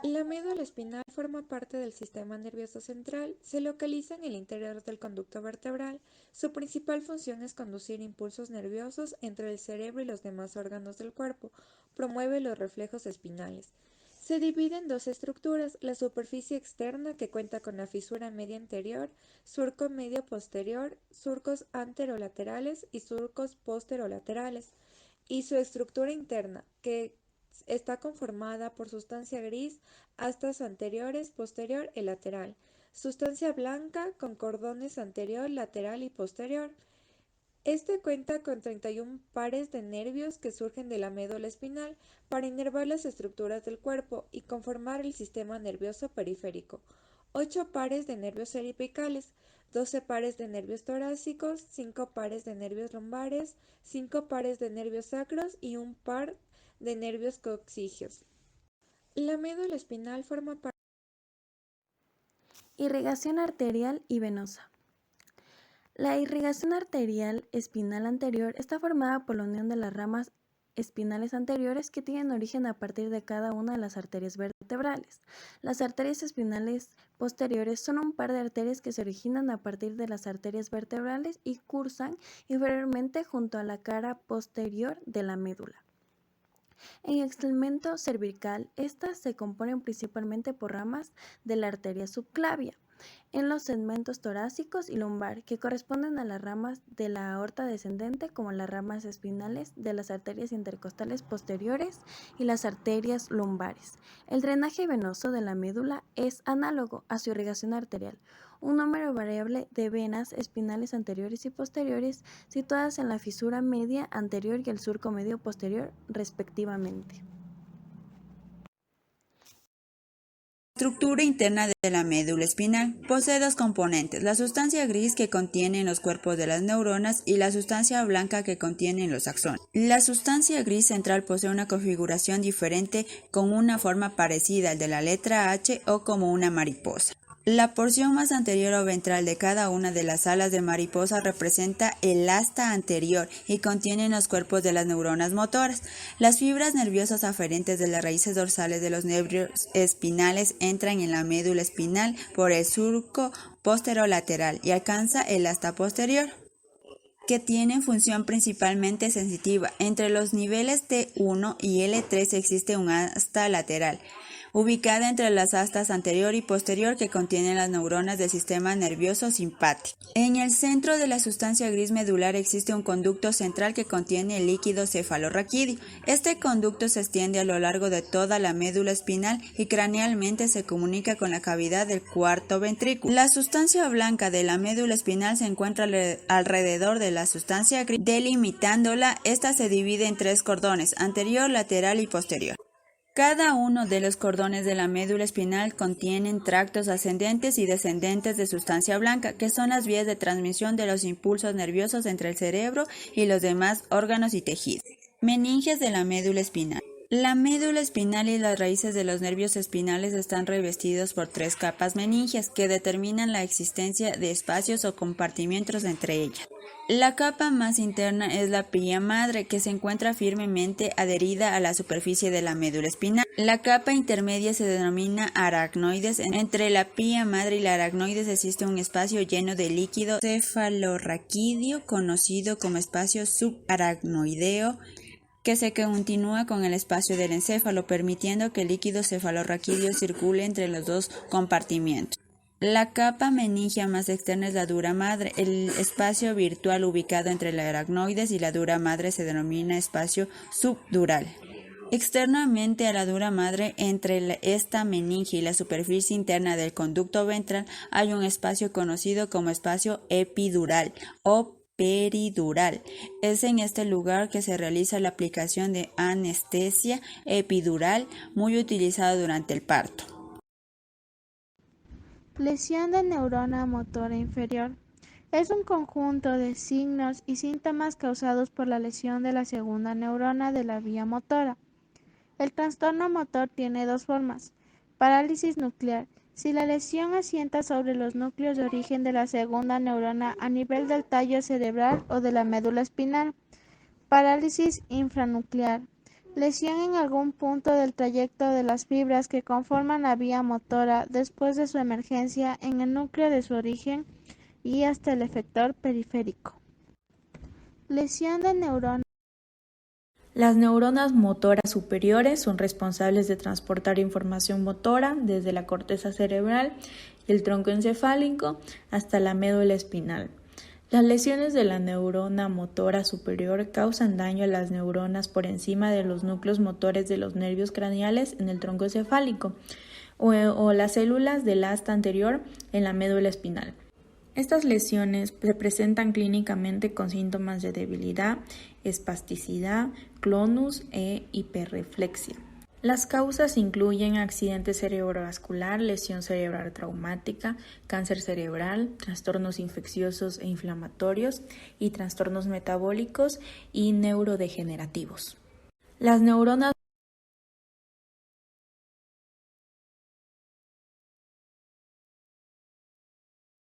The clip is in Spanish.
La médula espinal forma parte del sistema nervioso central, se localiza en el interior del conducto vertebral. Su principal función es conducir impulsos nerviosos entre el cerebro y los demás órganos del cuerpo, promueve los reflejos espinales. Se divide en dos estructuras, la superficie externa que cuenta con la fisura media anterior, surco medio posterior, surcos anterolaterales y surcos posterolaterales, y su estructura interna, que está conformada por sustancia gris, astas anteriores, posterior y lateral, sustancia blanca con cordones anterior, lateral y posterior. Este cuenta con 31 pares de nervios que surgen de la médula espinal para inervar las estructuras del cuerpo y conformar el sistema nervioso periférico, 8 pares de nervios cervicales, 12 pares de nervios torácicos, 5 pares de nervios lumbares, 5 pares de nervios sacros y un par de nervios coccygeos. La médula espinal forma parte. Irrigación arterial y venosa. La irrigación arterial espinal anterior está formada por la unión de las ramas espinales anteriores que tienen origen a partir de cada una de las arterias vertebrales. Las arterias espinales posteriores son un par de arterias que se originan a partir de las arterias vertebrales y cursan inferiormente junto a la cara posterior de la médula. En el segmento cervical, estas se componen principalmente por ramas de la arteria subclavia. En los segmentos torácicos y lumbar, que corresponden a las ramas de la aorta descendente, como las ramas espinales de las arterias intercostales posteriores y las arterias lumbares. El drenaje venoso de la médula es análogo a su irrigación arterial, un número variable de venas espinales anteriores y posteriores situadas en la fisura media anterior y el surco medio posterior, respectivamente. Estructura interna de la médula espinal. Posee dos componentes, la sustancia gris que contienen los cuerpos de las neuronas y la sustancia blanca que contienen los axones. La sustancia gris central posee una configuración diferente con una forma parecida al de la letra H o como una mariposa. La porción más anterior o ventral de cada una de las alas de mariposa representa el asta anterior y contienen los cuerpos de las neuronas motoras. Las fibras nerviosas aferentes de las raíces dorsales de los nervios espinales entran en la médula espinal por el surco posterolateral y alcanza el asta posterior, que tienen función principalmente sensitiva. Entre los niveles T1 y L3 existe un asta lateral, ubicada entre las astas anterior y posterior que contienen las neuronas del sistema nervioso simpático. En el centro de la sustancia gris medular existe un conducto central que contiene el líquido cefalorraquídeo. Este conducto se extiende a lo largo de toda la médula espinal y cranealmente se comunica con la cavidad del cuarto ventrículo. La sustancia blanca de la médula espinal se encuentra alrededor de la sustancia gris, delimitándola. Esta se divide en tres cordones, anterior, lateral y posterior. Cada uno de los cordones de la médula espinal contienen tractos ascendentes y descendentes de sustancia blanca, que son las vías de transmisión de los impulsos nerviosos entre el cerebro y los demás órganos y tejidos. Meninges de la médula espinal. La médula espinal y las raíces de los nervios espinales están revestidos por tres capas meningias que determinan la existencia de espacios o compartimientos entre ellas. La capa más interna es la pía madre, que se encuentra firmemente adherida a la superficie de la médula espinal. La capa intermedia se denomina aracnoides. Entre la pía madre y la aracnoides existe un espacio lleno de líquido cefalorraquídeo, conocido como espacio subaracnoideo, que se continúa con el espacio del encéfalo, permitiendo que el líquido cefalorraquídeo circule entre los dos compartimientos. La capa meningia más externa es la dura madre. El espacio virtual ubicado entre la aracnoides y la dura madre se denomina espacio subdural. Externamente a la dura madre, entre esta meninge y la superficie interna del conducto ventral, hay un espacio conocido como espacio epidural o peridural. Es en este lugar que se realiza la aplicación de anestesia epidural, muy utilizada durante el parto. Lesión de neurona motora inferior. Es un conjunto de signos y síntomas causados por la lesión de la segunda neurona de la vía motora. El trastorno motor tiene dos formas. Parálisis nuclear. Si la lesión asienta sobre los núcleos de origen de la segunda neurona a nivel del tallo cerebral o de la médula espinal. Parálisis infranuclear. Lesión en algún punto del trayecto de las fibras que conforman la vía motora después de su emergencia en el núcleo de su origen y hasta el efector periférico. Lesión de neuronas. Las neuronas motoras superiores son responsables de transportar información motora desde la corteza cerebral y el tronco encefálico hasta la médula espinal. Las lesiones de la neurona motora superior causan daño a las neuronas por encima de los núcleos motores de los nervios craneales en el tronco encefálico o las células del asta anterior en la médula espinal. Estas lesiones se presentan clínicamente con síntomas de debilidad, espasticidad, clonus e hiperreflexia. Las causas incluyen accidente cerebrovascular, lesión cerebral traumática, cáncer cerebral, trastornos infecciosos e inflamatorios y trastornos metabólicos y neurodegenerativos. Las neuronas